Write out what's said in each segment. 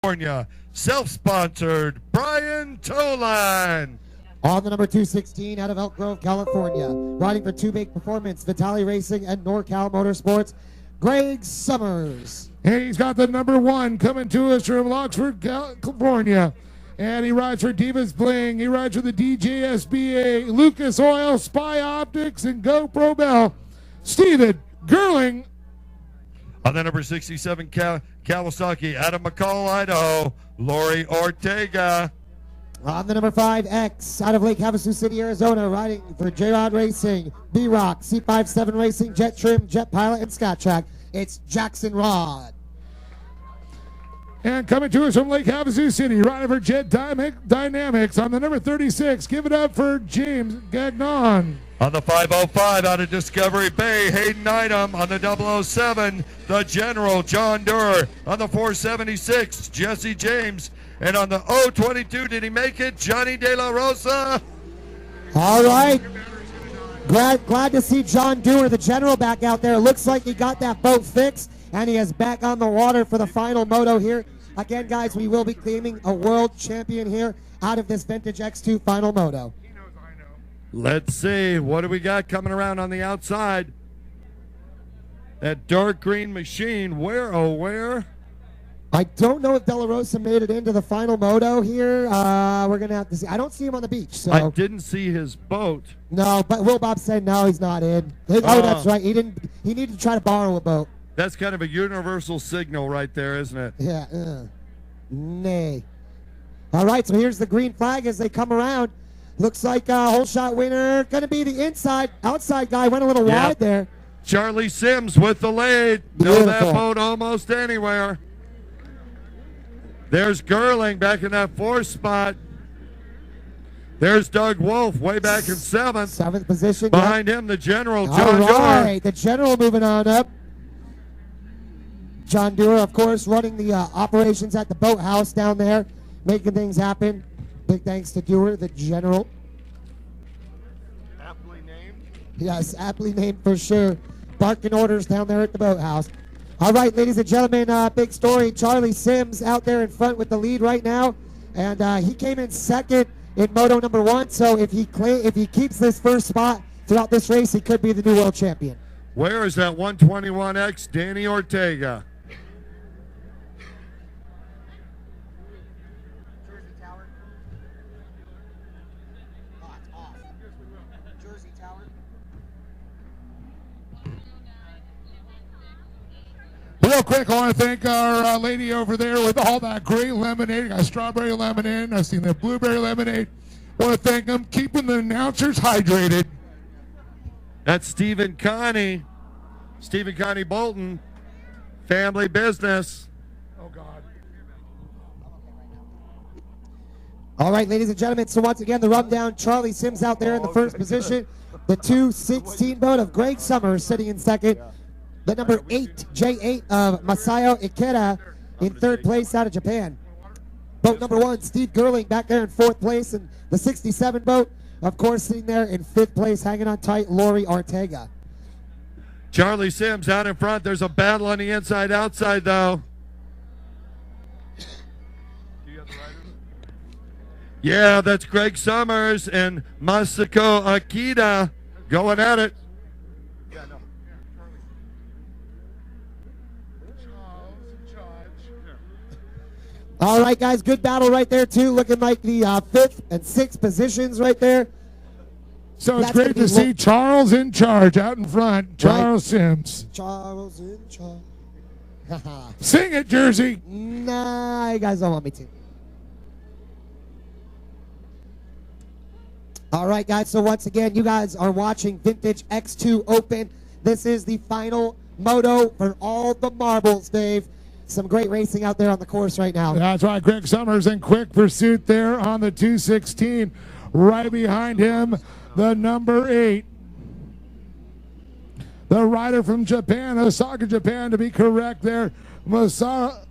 California. Self-sponsored, Brian Tolan. On the number 216 out of Elk Grove, California. Riding for Two Big Performance, Vitali Racing and NorCal Motorsports, Greg Summers. Hey, he's got the number 1 coming to us from Loxford, California. And he rides for Divas Bling. He rides for the IJSBA, Lucas Oil, Spy Optics, and GoPro Bell. Steven Gerling. On the number 67 Kawasaki, out of McCall, Idaho, Lori Ortega. On the number 5X out of Lake Havasu City, Arizona, riding for J-Rod Racing, B-Rock, C57 Racing, Jet Trim, Jet Pilot, and Scott Track. It's Jackson Rod. And coming to us from Lake Havasu City, riding for Jet Dynamics on the number 36. Give it up for James Gagnon. On the 505 out of Discovery Bay, Hayden Item. On the 007, the General, John Durer. On the 476, Jesse James. And on the 022, did he make it? Johnny De La Rosa. All right. Glad to see John Durer, the General, back out there. Looks like he got that boat fixed, and he is back on the water for the final moto here. Again, guys, we will be claiming a world champion here out of this Vintage X2 final moto. Let's see, what do we got coming around on the outside? That dark green machine, where, oh where? I don't know if De La Rosa made it into the final moto here. We're going to have to see. I don't see him on the beach. So I didn't see his boat. No, but Will Bob said no, he's not in. Oh, that's right. He needed to try to borrow a boat. That's kind of a universal signal right there, isn't it? Yeah. Nay. All right, so here's the green flag as they come around. Looks like a whole shot winner. Going to be the outside guy. Went a little wide there. Charlie Sims with the lead. Know that boat almost anywhere. There's Gerling back in that 4th spot. There's Doug Wolf way back in 7th. 7th position. Behind him, the General, John Durer. All right, the General moving on up. John Durer, of course, running the operations at the boathouse down there, making things happen. Big thanks to Durer, the General. Aptly named? Yes, aptly named for sure. Barking orders down there at the boathouse. All right, ladies and gentlemen, big story. Charlie Sims out there in front with the lead right now. And he came in 2nd in moto number 1. So if he keeps this 1st spot throughout this race, he could be the new world champion. Where is that 121X, Danny Ortega? Real quick, I want to thank our lady over there with all that great lemonade. I got strawberry lemonade. I've seen the blueberry lemonade. I want to thank them keeping the announcers hydrated. That's Stephen Connie Bolton. Family business. Oh, God. All right, ladies and gentlemen, so once again, the rundown. Charlie Sims out there in the 1st position. The 216 boat of Greg Summers sitting in 2nd. The number 8, J8 of Masayo Ikeda in 3rd place out of Japan. Boat number 1, Steve Gerling back there in 4th place. And the 67 boat, of course, sitting there in 5th place, hanging on tight, Lori Ortega. Charlie Sims out in front. There's a battle on the inside-outside, though. Yeah, that's Greg Summers and Masako Akita going at it. All right, guys, good battle right there, too. Looking like the 5th and 6th positions right there. So it's great to see Charles in charge out in front. Charles Sims. Charles in charge. Sing it, Jersey. Nah, you guys don't want me to. All right, guys, so once again, you guys are watching Vintage X2 Open. This is the final moto for all the marbles, Dave. Some great racing out there on the course right now. That's right. Greg Summers in quick pursuit there on the 216. Right behind him, the number 8. The rider from Japan, Osaka, Japan, to be correct there, Masao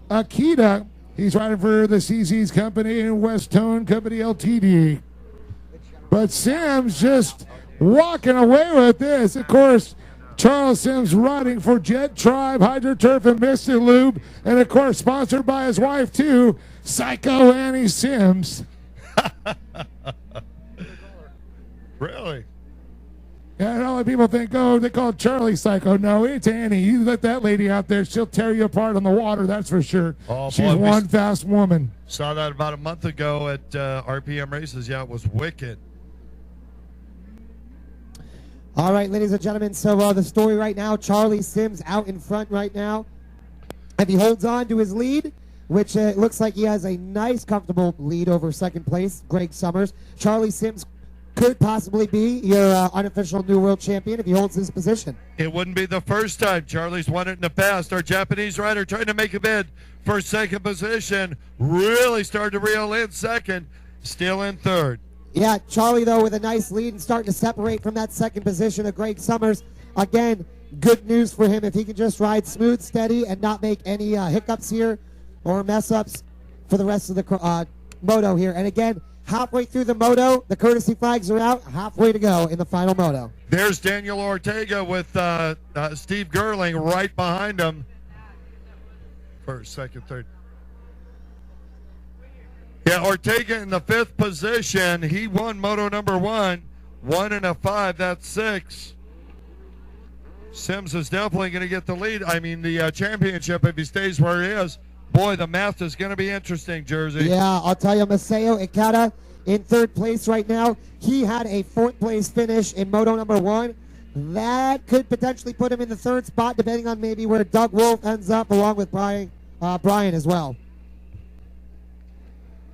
Akita. He's riding for the CZ's company and West Tone Company Ltd. But Sims just walking away with this. Of course, Charles Sims riding for Jet Tribe, HydroTurf, and Mystic Lube. And, of course, sponsored by his wife, too, Psycho Annie Sims. Really? Yeah, and all the people think, oh, they call Charlie Psycho. No, it's Annie. You let that lady out there, she'll tear you apart on the water, that's for sure. Oh, she's boy, one fast woman. Saw that about a month ago at RPM Races. Yeah, it was wicked. All right, ladies and gentlemen, so the story right now, Charlie Sims out in front right now. If he holds on to his lead, which looks like he has a nice, comfortable lead over second place, Greg Summers. Charlie Sims could possibly be your unofficial new world champion if he holds his position. It wouldn't be the first time. Charlie's won it in the past. Our Japanese rider trying to make a bid for second position. Really started to reel in second. Still in third. Yeah, Charlie, though, with a nice lead and starting to separate from that second position of Greg Summers. Again, good news for him if he can just ride smooth, steady, and not make any hiccups here or mess-ups for the rest of the moto here. And again, halfway through the moto, the courtesy flags are out. Halfway to go in the final moto. There's Daniel Ortega with Steve Gerling right behind him. First, second, third. Yeah, Ortega in the fifth position. He won moto number 1. 1 and a 5, that's 6. Sims is definitely going to get the lead. I mean, the championship if he stays where he is. Boy, the math is going to be interesting, Jersey. Yeah, I'll tell you, Maseo Ikata in third place right now. He had a fourth place finish in moto number 1. That could potentially put him in the third spot, depending on maybe where Doug Wolf ends up, along with Brian as well.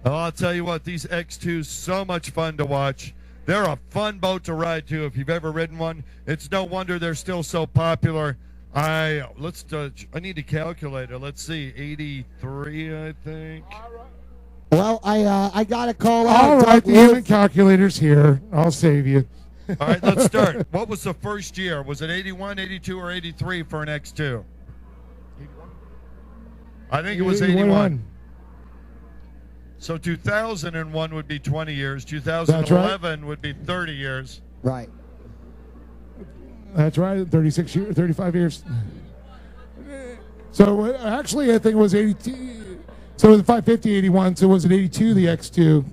Oh, I'll tell you what, these X2s so much fun to watch. They're a fun boat to ride too. If you've ever ridden one, it's no wonder they're still so popular. I need to calculate it. Let's see, 83, I think. Well, I got to call out. All right, the human calculator's here. I'll save you. All right, let's start. What was the first year? Was it 81, 82, or 83 for an X2? I think it was 81. So 2001 would be 20 years. 2011 would be 30 years. Right. That's right. 36 years, 35 years. So actually, I think it was 82. So it was 550, 81. So was it 82, the X2?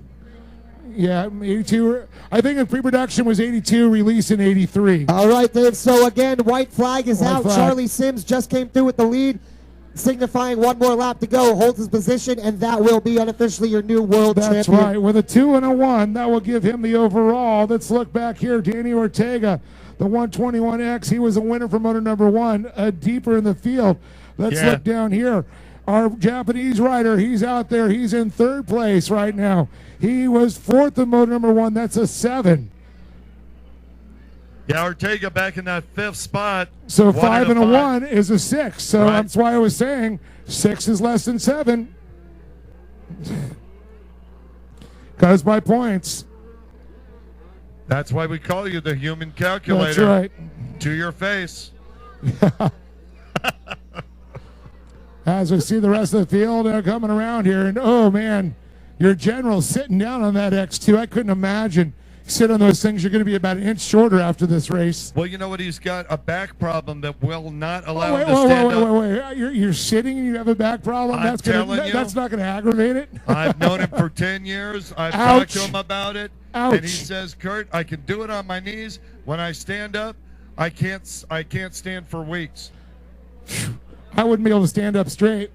Yeah, 82. I think in pre-production was 82, release in 83. All right, Dave. So again, white flag is out. Charlie Sims just came through with the lead, signifying one more lap to go, holds his position, and that will be unofficially your new world champion. That's right. With a 2 and a 1, that will give him the overall. Let's look back here. Danny Ortega, the 121X, he was a winner for motor number 1, deeper in the field. Let's look down here. Our Japanese rider, he's out there. He's in third place right now. He was fourth in motor number 1. That's a 7. Yeah, Ortega back in that fifth spot. So 5 and a 1 is a 6. So that's why I was saying 6 is less than 7. Goes by points. That's why we call you the human calculator. That's right. To your face. As we see the rest of the field coming around here, and oh man, your general's sitting down on that X2. I couldn't imagine. Sit on those things, you're going to be about an inch shorter after this race. Well, you know what? He's got a back problem that will not allow him to stand up. Wait. You're sitting and you have a back problem? That's not going to aggravate it? I've known him for 10 years. I've talked to him about it. Ouch. And he says, Kurt, I can do it on my knees. When I stand up, I can't stand for weeks. I wouldn't be able to stand up straight.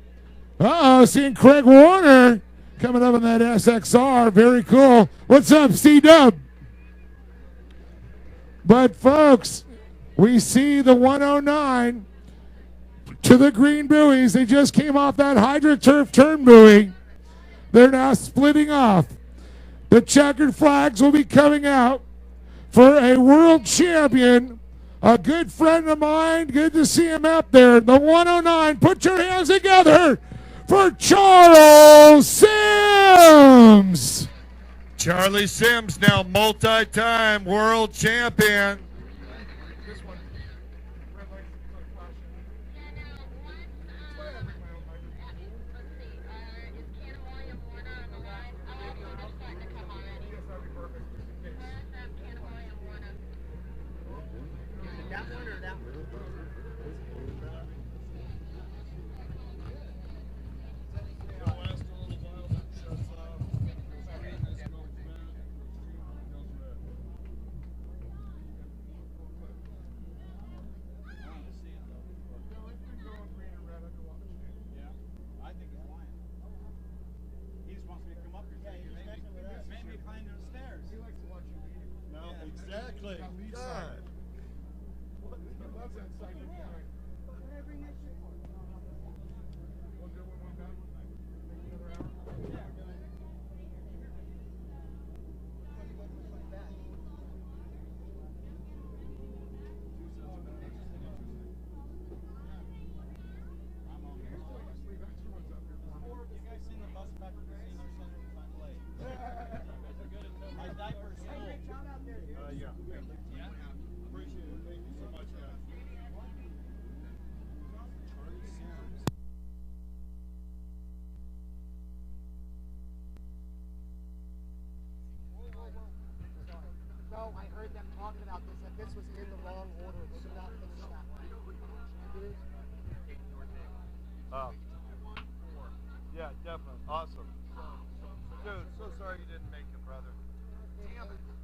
Seeing Craig Warner coming up in that SXR. Very cool. What's up, C-Dub? But, folks, we see the 109 to the green buoys. They just came off that HydroTurf turn buoy. They're now splitting off. The checkered flags will be coming out for a world champion, a good friend of mine. Good to see him up there. The 109, put your hands together for Charles Sims. Charlie Sims, now multi-time world champion. kept talking about this, that this was in the wrong order. They did not finish that one. Oh. Yeah, definitely. Awesome. Dude, so sorry you didn't make it, brother. Damn it.